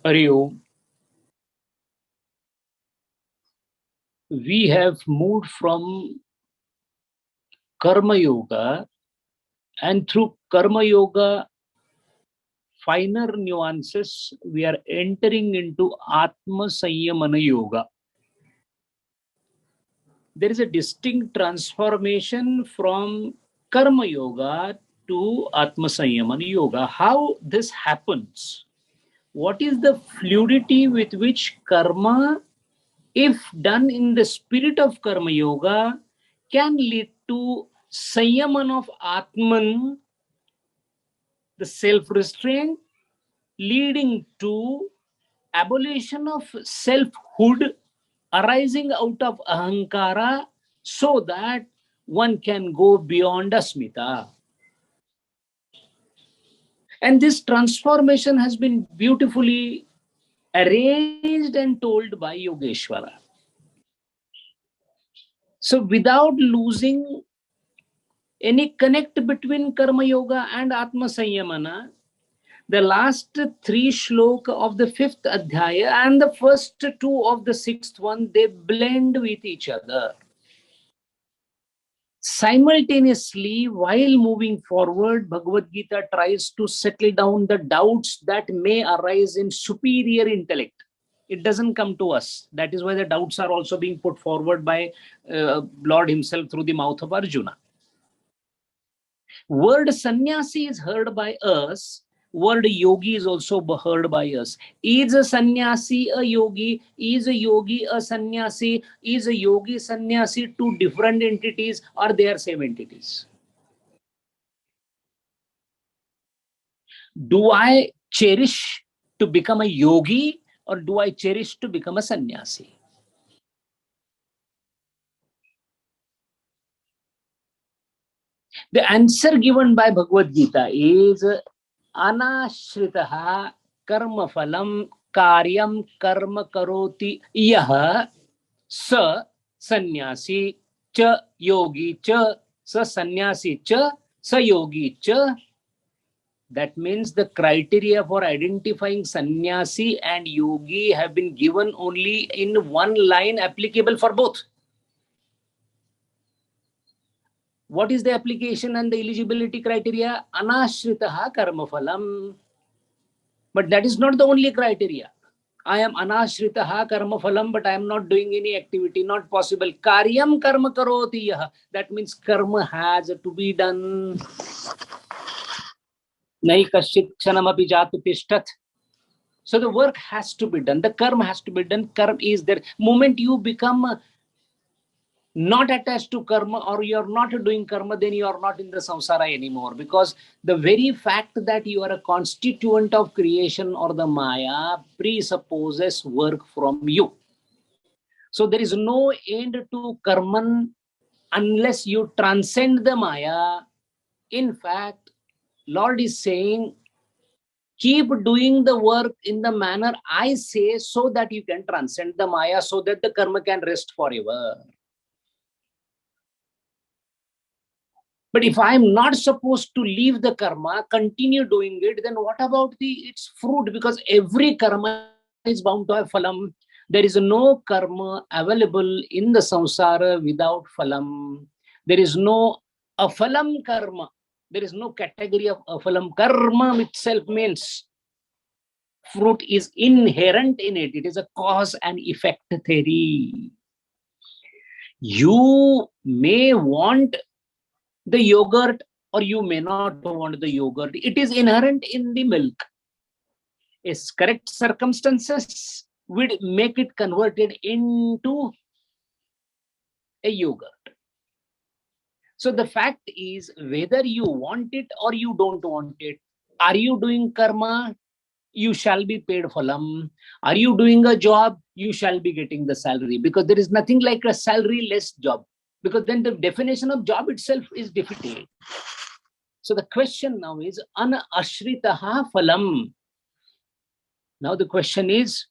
Hari Om. We have moved from Karma Yoga, and through Karma Yoga, finer nuances, we are entering into Atma Sanyamana Yoga. There is a distinct transformation from Karma Yoga to Atma Sanyamana Yoga. How this happens? What is the fluidity with which karma, if done in the spirit of Karma Yoga, can lead to Sanyaman of Atman, the self-restraint, leading to abolition of selfhood arising out of ahankara, so that one can go beyond asmita. And this transformation has been beautifully arranged and told by Yogeshwara. So without losing any connect between Karma Yoga and Atma Sanyamana, the last three shloka of the fifth adhyaya and the first two of the sixth one, they blend with each other. Simultaneously, while moving forward, Bhagavad Gita tries to settle down the doubts that may arise in superior intellect. It doesn't come to us. That is why the doubts are also being put forward by Lord himself through the mouth of Arjuna. Word sannyasi is heard by us. Word yogi is also heard by us. Is a sannyasi a yogi? Is a yogi a sannyasi? Is a yogi sannyasi two different entities, or they are same entities? Do I cherish to become a yogi, or do I cherish to become a sannyasi? The answer given by Bhagavad Gita is anashritaha karma phalam karyam karma karoti yah sa sannyasi cha yogi cha sa sannyasi cha sa yogi cha. That means the criteria for identifying sannyasi and yogi have been given only in one line, applicable for both. What is the application and the eligibility criteria? Anashritaha karma phalam. But that is not the only criteria. I am anashritaha karma phalam, but I am not doing any activity, not possible. Karyam karma karoti yah. That means karma has to be done. Nahi kaschit kshanam api jatu tishtat. So the work has to be done. The karma has to be done. Karma is there. Moment you become not attached to karma, or you're not doing karma, then you are not in the samsara anymore, because the very fact that you are a constituent of creation or the maya presupposes work from you. So there is no end to karman unless you transcend the maya. In fact, Lord is saying, keep doing the work in the manner I say, so that you can transcend the maya, so that the karma can rest forever. But if I am not supposed to leave the karma, continue doing it, then what about its fruit? Because every karma is bound to have phalam. There is no karma available in the samsara without phalam. There is no aphalam karma. There is no category of aphalam. Karma itself means fruit is inherent in it. It is a cause and effect theory. You may want the yogurt, or you may not want the yogurt. It is inherent in the milk. Its correct circumstances would make it converted into a yogurt. So the fact is, whether you want it or you don't want it, are you doing karma? You shall be paid phalam. Are you doing a job? You shall be getting the salary, because there is nothing like a salary-less job, because then the definition of job itself is defeated. So the question now is anashritaha phalam. Now the question is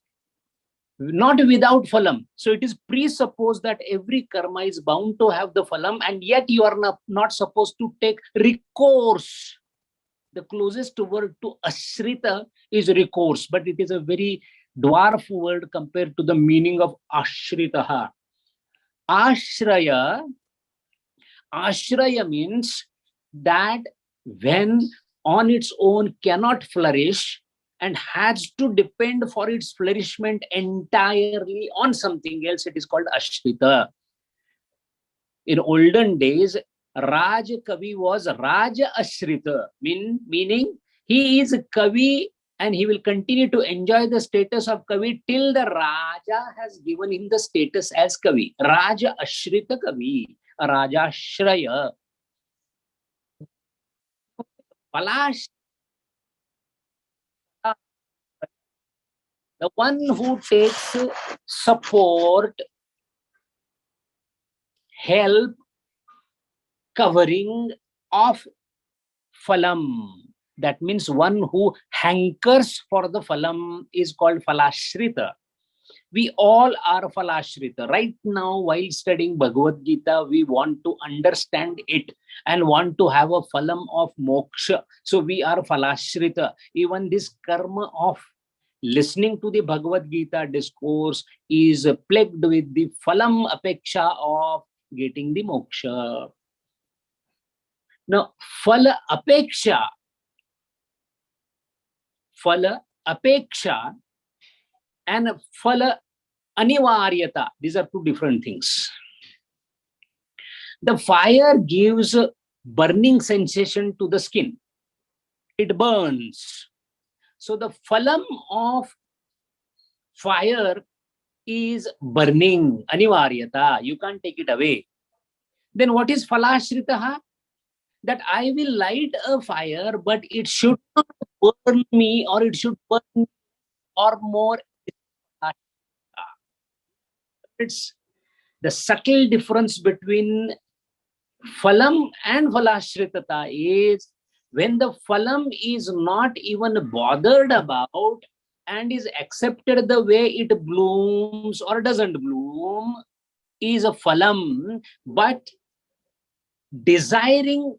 not without phalam. So it is presupposed that every karma is bound to have the phalam, and yet you are not supposed to take recourse. The closest word to ashrita is recourse, but it is a very dwarf word compared to the meaning of ashritaha. Ashraya, ashraya means that when on its own cannot flourish and has to depend for its flourishment entirely on something else, it is called ashrita. In olden days, Raj Kavi was Raja Ashrita, meaning he is Kavi and he will continue to enjoy the status of Kavi till the Raja has given him the status as Kavi. Raja Ashrita Kavi, Raja Shraya. Palash, the one who takes support, help, covering of phalam. That means one who hankers for the phalam is called phalashrita. We all are phalashrita. Right now, while studying Bhagavad Gita, we want to understand it and want to have a phalam of moksha. So we are phalashrita. Even this karma of listening to the Bhagavad Gita discourse is plagued with the phalam apeksha of getting the moksha. Now, phala apeksha and phala anivaryata, these are two different things. The fire gives burning sensation to the skin. It burns. So the phalam of fire is burning, anivaryata. You can't take it away. Then what is phalashritaha? That I will light a fire, but it should not burn me, or it should burn me or more. It's the subtle difference between phalam and phalashritata is when the phalam is not even bothered about and is accepted the way it blooms or doesn't bloom is a phalam, but desiring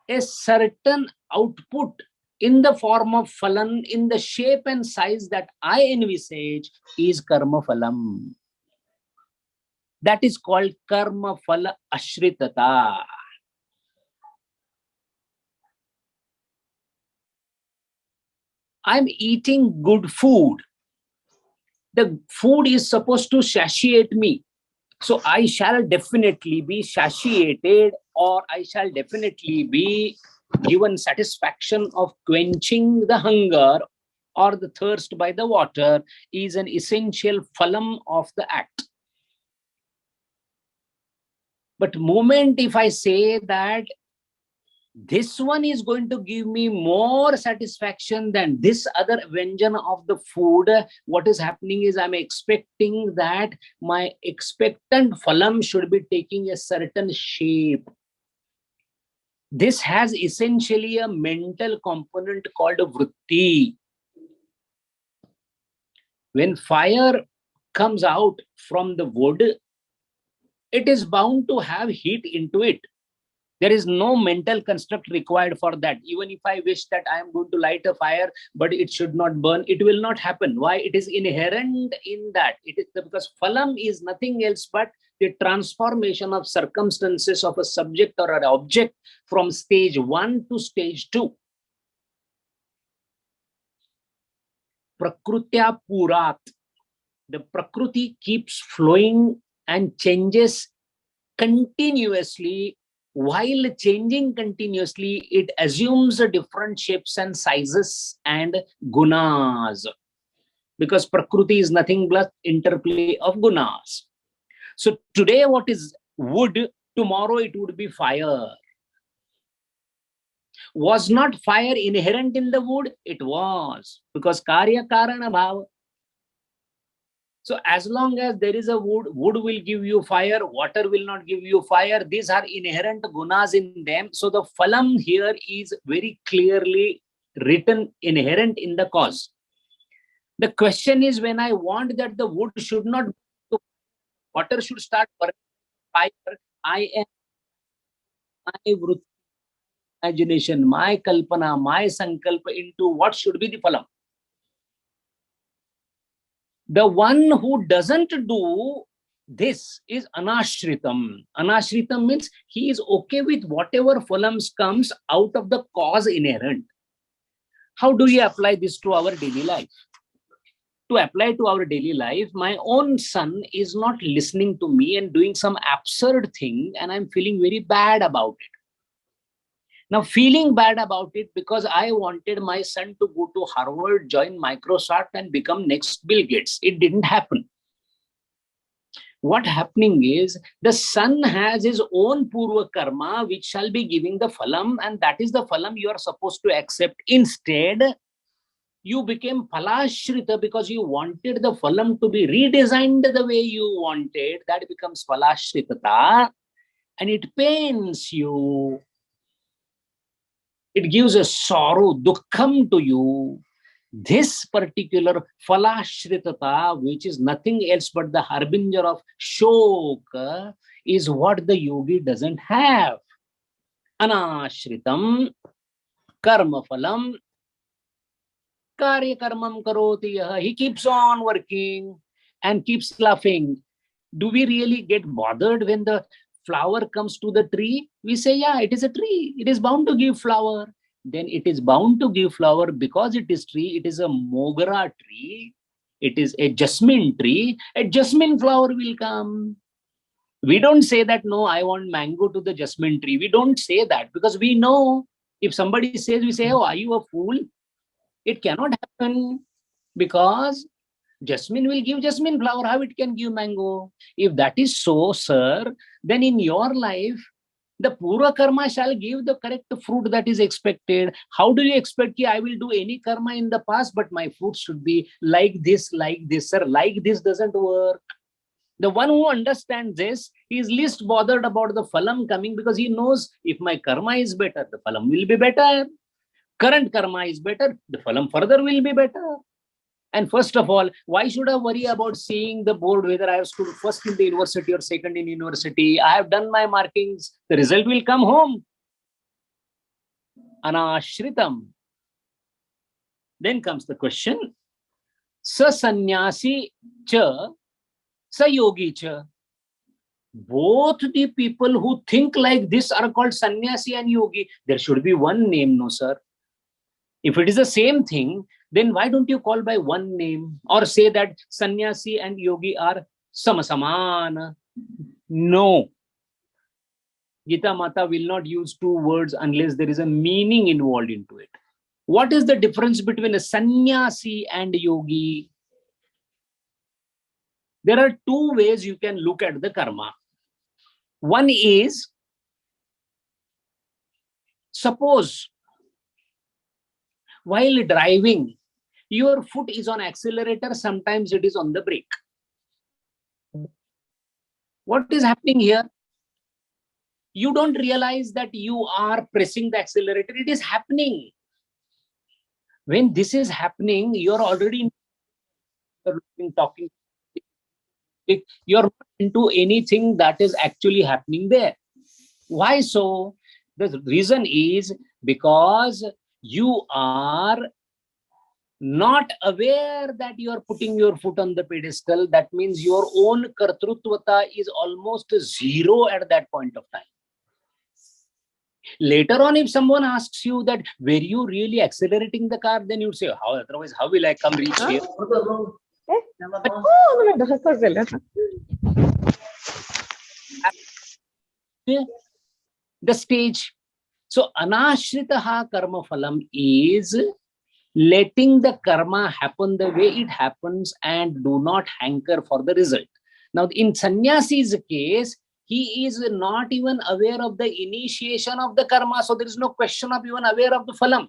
a certain output in the form of phalan, in the shape and size that I envisage, is karma phalam. That is called karma phala ashritata. I'm eating good food. The food is supposed to satiate me. So I shall definitely be satiated, or I shall definitely be given satisfaction of quenching the hunger or the thirst by the water is an essential phalam of the act. But moment if I say that this one is going to give me more satisfaction than this other vyanjana of the food, what is happening is I'm expecting that my expectant phalam should be taking a certain shape. This has essentially a mental component called a vritti. When fire comes out from the wood, it is bound to have heat into it. There is no mental construct required for that. Even if I wish that I am going to light a fire, but it should not burn, it will not happen. Why? It is inherent in that. It is because phalam is nothing else but the transformation of circumstances of a subject or an object from stage 1 to stage 2. Prakrutya purat. The Prakriti keeps flowing and changes continuously. While changing continuously, it assumes different shapes and sizes and gunas, because Prakriti is nothing but interplay of gunas. So today what is wood, tomorrow it would be fire. Was not fire inherent in the wood? It was, because karya karana bhava. So as long as there is a wood, wood will give you fire, water will not give you fire. These are inherent gunas in them. So the phalam here is very clearly written, inherent in the cause. The question is, when I want that the wood should not, water should start burning fire, I am my vritti, imagination, my kalpana, my sankalpa into what should be the phalam. The one who doesn't do this is anashritam. Anashritam means he is okay with whatever phalams comes out of the cause inherent. How do you apply this to our daily life? To apply to our daily life, my own son is not listening to me and doing some absurd thing, and I'm feeling very bad about it. Now, feeling bad about it because I wanted my son to go to Harvard, join Microsoft, and become next Bill Gates. It didn't happen. What happening is the son has his own purva karma, which shall be giving the phalam, and that is the phalam you are supposed to accept. Instead, you became phalashrita because you wanted the phalam to be redesigned the way you wanted. That becomes phalashritata, and it pains you. It gives a sorrow, dukkham to you. This particular phalashritata, which is nothing else but the harbinger of shoka, is what the yogi doesn't have. Anashritam, karma phalam, karya karmam karoti yaha. He keeps on working and keeps laughing. Do we really get bothered when the flower comes to the tree? We say, yeah, it is a tree. It is bound to give flower. Then it is bound to give flower because it is tree. It is a mogara tree. It is a jasmine tree. A jasmine flower will come. We don't say that, no, I want mango to the jasmine tree. We don't say that because we know if somebody says, we say, oh, are you a fool? It cannot happen because jasmine will give jasmine flower. How it can give mango? If that is so, sir, then in your life, the purva karma shall give the correct fruit that is expected. How do you expect that I will do any karma in the past, but my fruit should be like this, sir? Like this doesn't work. The one who understands this, he is least bothered about the phalam coming because he knows if my karma is better, the phalam will be better. Current karma is better, the phalam further will be better. And first of all, why should I worry about seeing the board whether I have stood first in the university or second in university? I have done my markings. The result will come home. Anashritam. Then comes the question. Sa sannyasi cha, sa yogi cha. Both the people who think like this are called sannyasi and yogi. There should be one name, no sir. If it is the same thing, then why don't you call by one name or say that sannyasi and yogi are samasamana? No. Gita Mata will not use two words unless there is a meaning involved into it. What is the difference between a sannyasi and yogi? There are two ways you can look at the karma. One is, suppose while driving, your foot is on accelerator, sometimes it is on the brake. What is happening here? You don't realize that you are pressing the accelerator. It is happening. When this is happening, you're already talking. You're not into anything that is actually happening there. Why so? The reason is because you are not aware that you are putting your foot on the pedestal. That means your own kartrutvata is almost zero at that point of time. Later on, if someone asks you that, were you really accelerating the car? Then you say, how? Otherwise, how will I come reach here? The stage. So, anashritaha karma phalam is letting the karma happen the way it happens and do not hanker for the result. Now, in sannyasi's case, he is not even aware of the initiation of the karma, so there is no question of even aware of the phalam.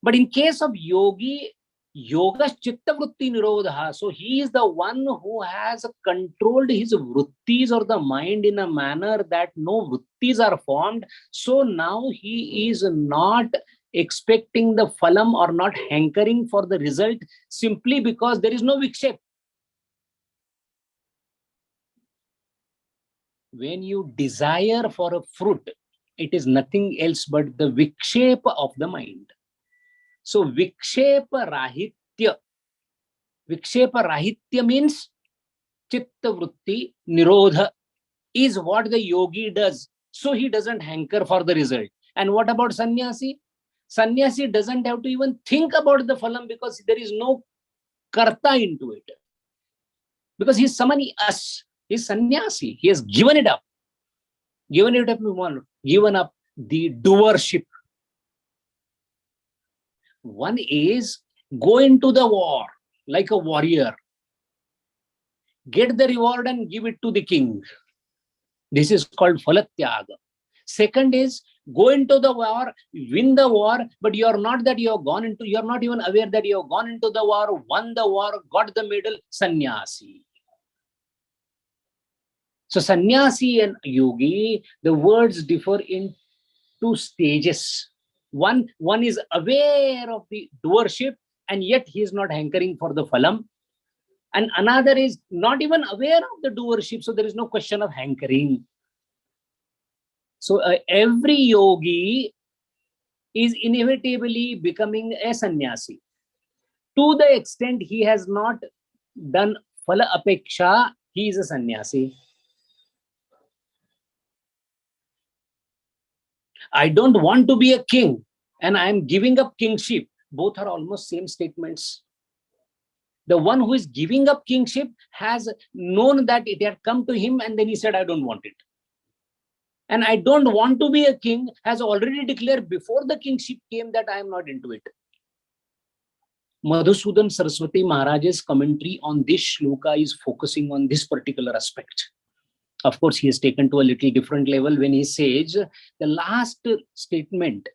But in case of yogi, yoga chitta vritti nirodha, so he is the one who has controlled his vrittis or the mind in a manner that no vrittis are formed. So now he is not expecting the phalam or not hankering for the result simply because there is no vikshep. When you desire for a fruit, It is nothing else but the vikshepa of the mind. So vikshepa rahitya. Vikshepa rahitya means chitta vritti nirodha is what the yogi does. So he doesn't hanker for the result. And what about sannyasi? Sannyasi doesn't have to even think about the phalam because there is no karta into it. Because he's samani us. He's sannyasi. He has given it up. Given up the doership. One is go into the war like a warrior. Get the reward and give it to the king. This is called phalatyaga. Second is go into the war, win the war, but you're not even aware that you have gone into the war, won the war, got the medal, sannyasi. So sannyasi and yogi, the words differ in two stages. One is aware of the doership and yet he is not hankering for the phalam. And another is not even aware of the doership, so there is no question of hankering. So every yogi is inevitably becoming a sannyasi. To the extent he has not done phala apeksha, he is a sannyasi. I don't want to be a king and I am giving up kingship. Both are almost same statements. The one who is giving up kingship has known that it had come to him and then he said, I don't want it. And I don't want to be a king has already declared before the kingship came that I am not into it. Madhusudan Saraswati Maharaj's commentary on this shloka is focusing on this particular aspect. Of course, he has taken to a little different level when he says the last statement,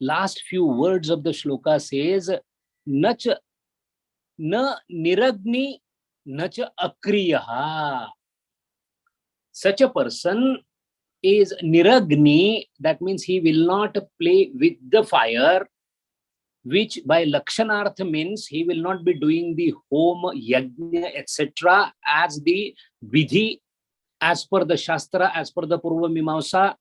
last few words of the shloka says, Nach na niragni nach akriyaha. Such a person is niragni, that means he will not play with the fire, which by lakshanartha means he will not be doing the homa, yajna, etc. as the vidhi, as per the shastra, as per the purva mimamsa,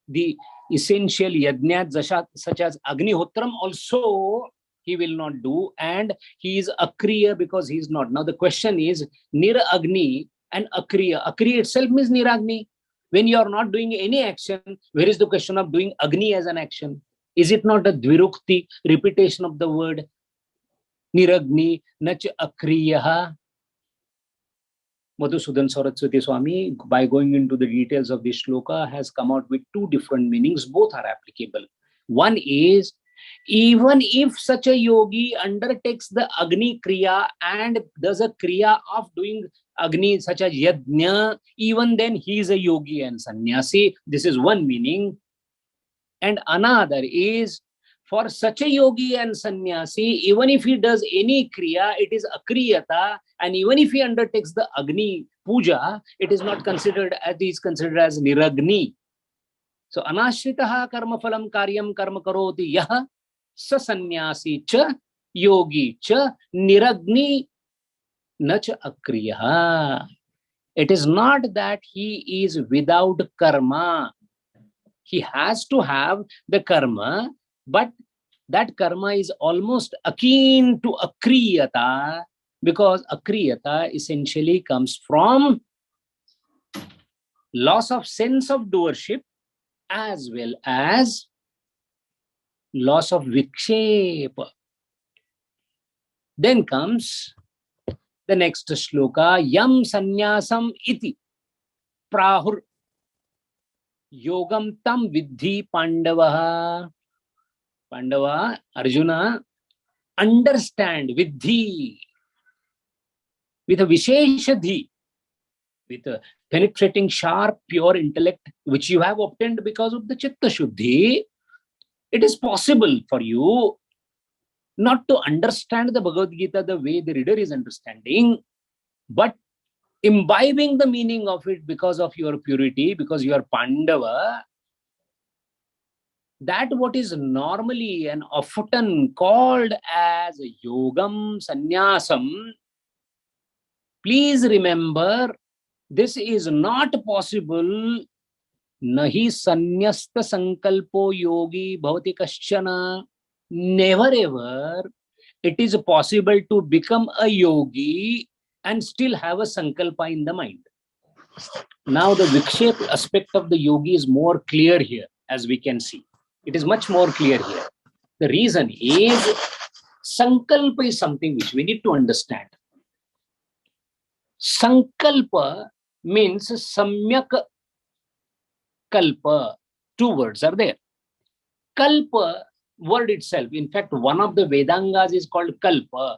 the essential yajna such as agnihotram also he will not do, and he is akriya because he is not. Now the question is niragni and akriya. Akriya itself means niragni. When you are not doing any action, where is the question of doing agni as an action? Is it not a dvirukti, repetition of the word? Niragni, nach akriyaha. Madhusudan Saraswati Swami, by going into the details of this shloka, has come out with two different meanings. Both are applicable. One is, even if such a yogi undertakes the Agni Kriya and does a Kriya of doing Agni such as Yajna, even then he is a yogi and sannyasi. This is one meaning. And another is, for such a yogi and sannyasi, even if he does any Kriya, it is Akriyata, and even if he undertakes the Agni Puja, it is not considered as, it is considered as Niragni. So, anashritaha karma phalam karyam karma karoti yaha sa sannyasi cha yogi cha niragni na cha akriyaha. It is not that he is without karma. He has to have the karma, but that karma is almost akin to akriyata, because akriyata essentially comes from loss of sense of doership as well as loss of vikshepa. Then comes the next shloka, yam sannyasam iti prahur yogam tam vidhi pandava. Pandava, Arjuna, understand vidhi with a visheshadhi, with a penetrating, sharp, pure intellect, which you have obtained because of the chitta shuddhi. It is possible for you not to understand the Bhagavad Gita the way the reader is understanding, but imbibing the meaning of it because of your purity, because you are Pandava, that what is normally and often called as yogam, sannyasam, please remember, this is not possible Nahi sanyasta sankalpo yogi bhavati kaschana. Never ever it is possible to become a yogi and still have a sankalpa in the mind. Now the Vikshep aspect of the yogi is more clear here, as we can see. It is much more clear here. The reason is sankalpa is something which we need to understand. Sankalpa means samyak kalpa. Two words are there. Kalpa word itself, in fact, one of the Vedangas is called kalpa.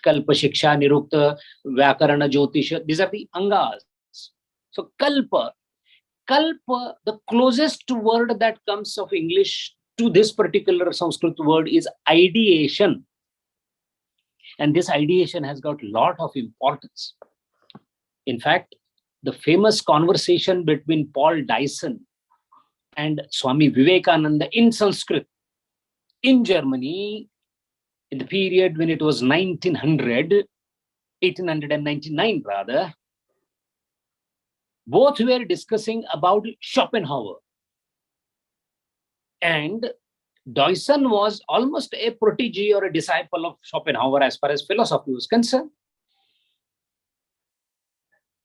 Kalpa, Shiksha, Nirukta, Vyakarana, Jyotisha. These are the angas. So kalpa, the closest word that comes of English to this particular Sanskrit word is ideation. And this ideation has got a lot of importance. In fact, the famous conversation between Paul Dyson and Swami Vivekananda in Sanskrit in Germany in the period when it was 1899 rather, both were discussing about Schopenhauer. And Dyson was almost a protege or a disciple of Schopenhauer as far as philosophy was concerned.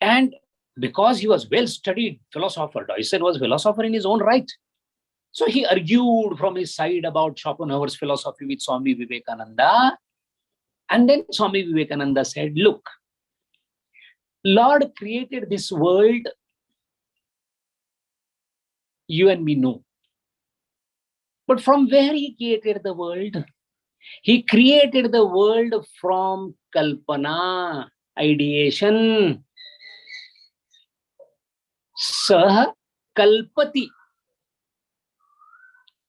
And because he was well-studied philosopher, Dyson was a philosopher in his own right. So he argued from his side about Schopenhauer's philosophy with Swami Vivekananda. And then Swami Vivekananda said, look, Lord created this world, you and me know. But from where he created the world? He created the world from kalpana, ideation. Sah kalpati.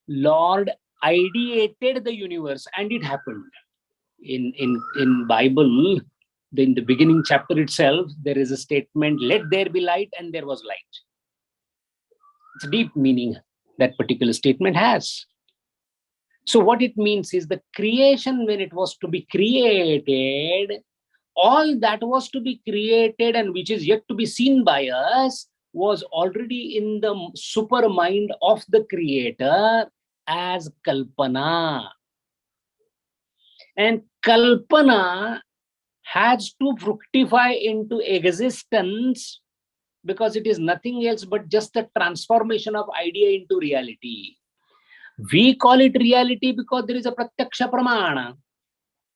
Lord ideated the universe, and it happened. In Bible, in the beginning chapter itself, there is a statement, let there be light, and there was light. It's a deep meaning that particular statement has. So what it means is the creation, when it was to be created, all that was to be created and which is yet to be seen by us was already in the super mind of the creator as kalpana. And kalpana has to fructify into existence because it is nothing else but just the transformation of idea into reality. We call it reality because there is a pratyaksha pramana.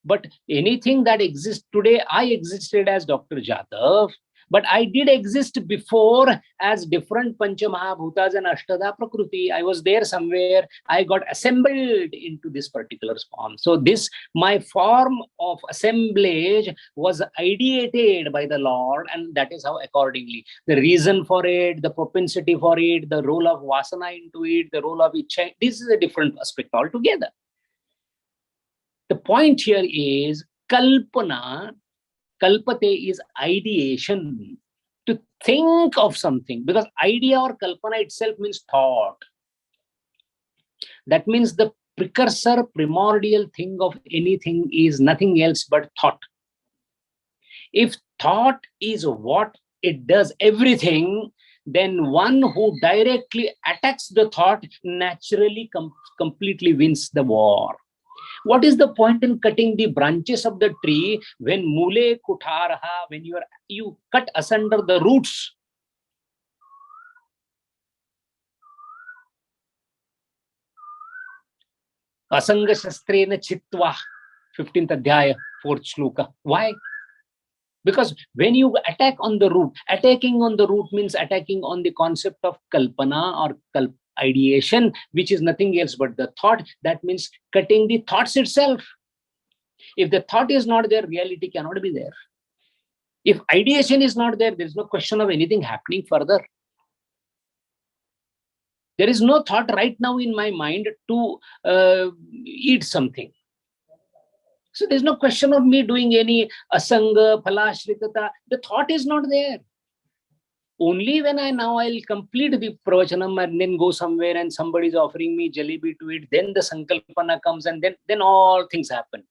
But anything that exists today, I existed as Dr. Jadhav, but I did exist before as different Panchamahabhutas and Ashtada Prakruti. I was there somewhere. I got assembled into this particular form. So this, my form of assemblage was ideated by the Lord, and that is how accordingly. The reason for it, the propensity for it, the role of Vasana into it, the role of Ichcha, this is a different aspect altogether. The point here is kalpana, kalpate is ideation, to think of something, because idea or kalpana itself means thought. That means the precursor, primordial thing of anything is nothing else but thought. If thought is what it does everything, then one who directly attacks the thought naturally completely wins the war. What is the point in cutting the branches of the tree when mule kutharaha, when you cut asunder the roots? Asanga shastrena chitva, 15th adhyaya, 4th shloka. Why? Because when you attack on the root, attacking on the root means attacking on the concept of kalpana or ideation, which is nothing else but the thought. That means cutting the thoughts itself. If the thought is not there, reality cannot be there. If ideation is not there, there is no question of anything happening further. There is no thought right now in my mind to eat something. So there's no question of me doing any asanga, phalashritata. The thought is not there. Only when I'll complete the pravachanam and then go somewhere and somebody is offering me jalebi to eat, then the sankalpana comes and then all things happen.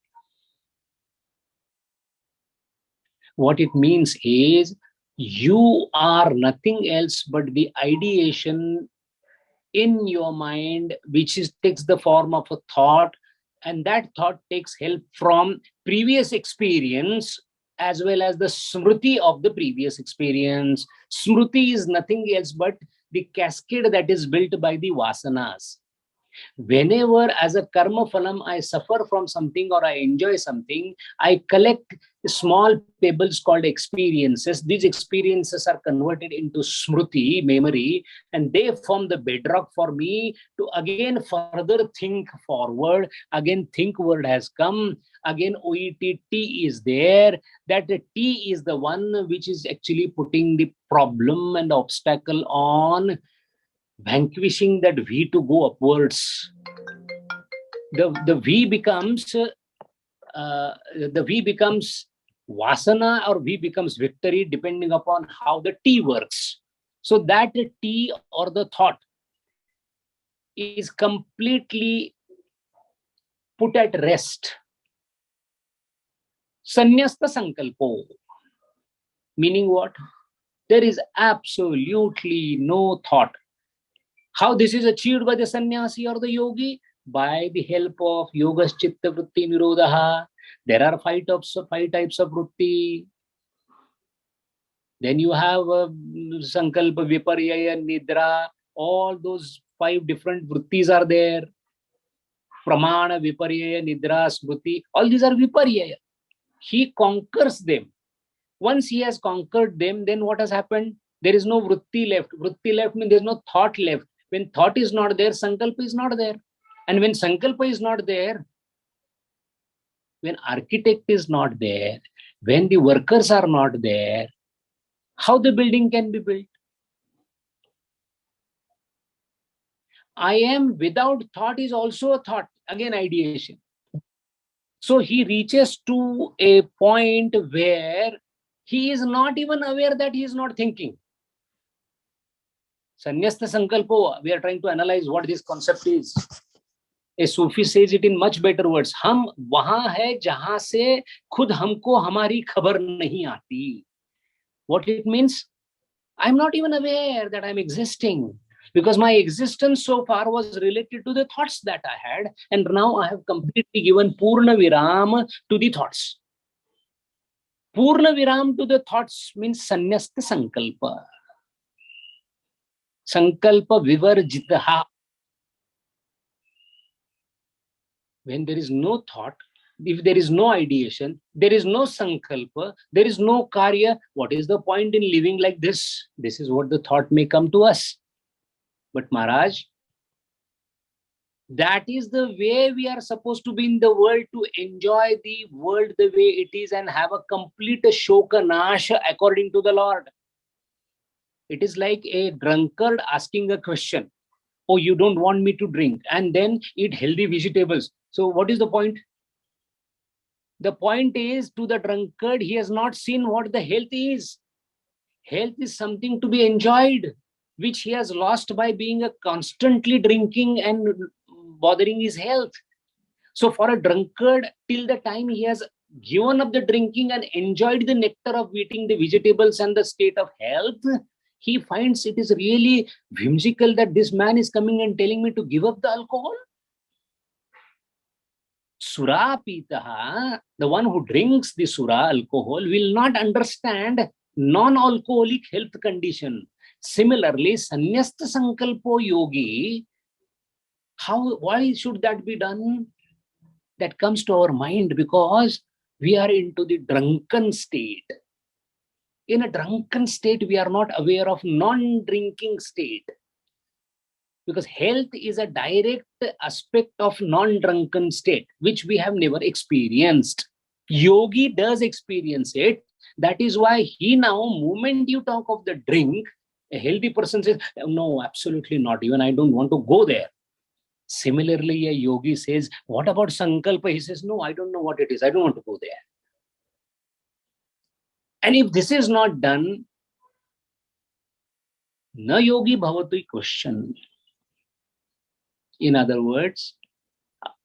What it means is You are nothing else but the ideation in your mind, which takes the form of a thought, and that thought takes help from previous experience as well as the smriti of the previous experience. Smriti is nothing else but the cascade that is built by the vasanas. Whenever as a karma phalam I suffer from something or I enjoy something, I collect small pebbles called experiences. These experiences are converted into smruti, memory, and they form the bedrock for me to again further think forward. Again, think word has come. Again, OET is there. That T is the one which is actually putting the problem and obstacle on vanquishing that V to go upwards. The V becomes vasana or V becomes victory depending upon how the T works. So that T or the thought is completely put at rest. Sanyasta sankalpo. Meaning what? There is absolutely no thought. How this is achieved by the sannyasi or the yogi? By the help of yogas chitta vritti nirodha. There are five types of vritti. Then you have sankalpa, viparyaya, nidra. All those 5 different vrittis are there. Pramana, viparyaya, nidra, smriti. All these are viparyaya. He conquers them. Once he has conquered them, then what has happened? There is no vritti left. Vritti left means there is no thought left. When thought is not there, sankalpa is not there. And when sankalpa is not there, when architect is not there, when the workers are not there, how the building can be built? I am without thought is also a thought. Again, ideation. So he reaches to a point where he is not even aware that he is not thinking. Sanyasta sankalpo, we are trying to analyze what this concept is. A Sufi says it in much better words. हम वहां है जहां से खुद हमको हमारी खबर नहीं आती. What it means? I'm not even aware that I'm existing because my existence so far was related to the thoughts that I had, and now I have completely given Purna Viram to the thoughts. Purna Viram to the thoughts means Sanyasta Sankalpa. Sankalpa Vivarjitaha. When there is no thought, if there is no ideation, there is no sankalpa, there is no karya, what is the point in living like this? This is what the thought may come to us. But Maharaj, that is the way we are supposed to be in the world, to enjoy the world the way it is and have a complete shoka nasha according to the Lord. It is like a drunkard asking a question. Oh, you don't want me to drink and then eat healthy vegetables. So what is the point? The point is, to the drunkard, he has not seen what the health is. Health is something to be enjoyed, which he has lost by being a constantly drinking and bothering his health. So for a drunkard, till the time he has given up the drinking and enjoyed the nectar of eating the vegetables and the state of health, he finds it is really whimsical that this man is coming and telling me to give up the alcohol. Sura pitaha, the one who drinks the sura, alcohol, will not understand non-alcoholic health condition. Similarly, sannyasta sankalpo yogi, why should that be done? That comes to our mind because we are into the drunken state. In a drunken state, we are not aware of non-drinking state. Because health is a direct aspect of non-drunken state, which we have never experienced. Yogi does experience it. That is why he now, moment you talk of the drink, a healthy person says, no, absolutely not. Even I don't want to go there. Similarly, a yogi says, what about sankalpa? He says, no, I don't know what it is. I don't want to go there. And if this is not done, na yogi bhavatu question. In other words,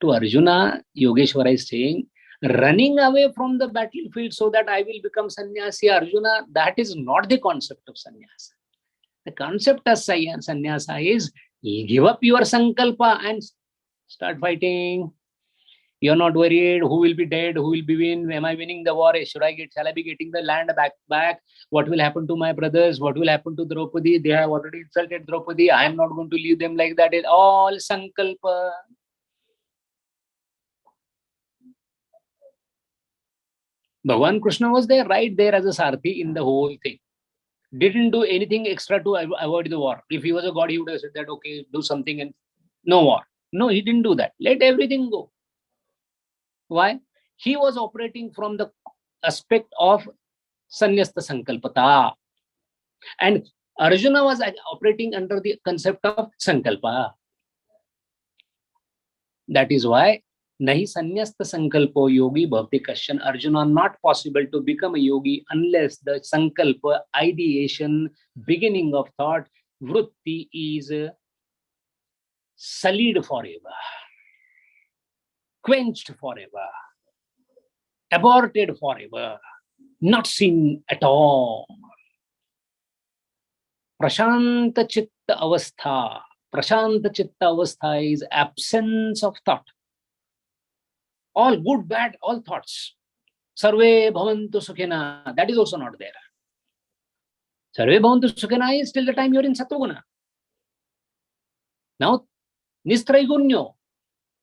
to Arjuna, Yogeshwara is saying, running away from the battlefield so that I will become sannyasi, Arjuna, that is not the concept of sannyasa. The concept of sannyasa is give up your sankalpa and start fighting. You're not worried who will be dead, who will be win, am I winning the war, shall I be getting the land back, what will happen to my brothers, what will happen to Draupadi, they have already insulted Draupadi, I am not going to leave them like that. It's all sankalpa. Bhagavan Krishna was there, right there as a Sarthi in the whole thing. Didn't do anything extra to avoid the war. If he was a god, he would have said that, okay, do something and no war. No, he didn't do that. Let everything go. Why? He was operating from the aspect of Sanyasta Sankalpata. And Arjuna was operating under the concept of Sankalpa. That is why Nahi Sanyasta Sankalpo Yogi Bhavti Kashan Arjuna, not possible to become a yogi unless the Sankalpa, ideation, beginning of thought, Vritti is sullied forever, quenched forever, aborted forever, not seen at all. Prashanta Chitta Avastha. Prashanta Chitta Avastha is absence of thought. All good, bad, all thoughts. Sarve Bhavantu Sukhina. That is also not there. Sarve Bhavantu Sukhina is till the time you are in Sattva-guna. Now, Nistraigunyo.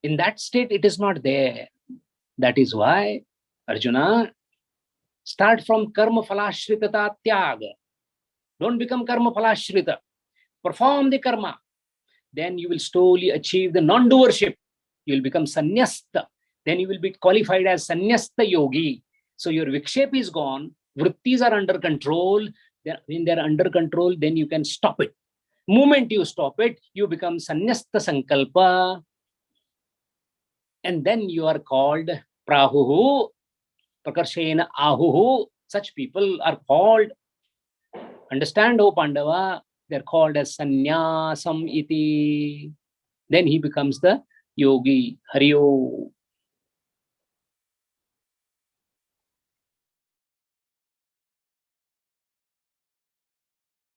In that state, it is not there. That is why, Arjuna, start from Karma Phalashritata Tyaga. Don't become Karma Phalashrita. Perform the karma. Then you will slowly achieve the non-doership. You will become sannyasta. Then you will be qualified as sannyasta yogi. So your vikshep is gone. Vrittis are under control. When they are under control, then you can stop it. Moment you stop it, you become sannyasta sankalpa. And then you are called prahuhu, prakarshena ahuhu. Such people are called. Understand, O Pandava? They're called as sannyasam iti. Then he becomes the yogi. Hariyo.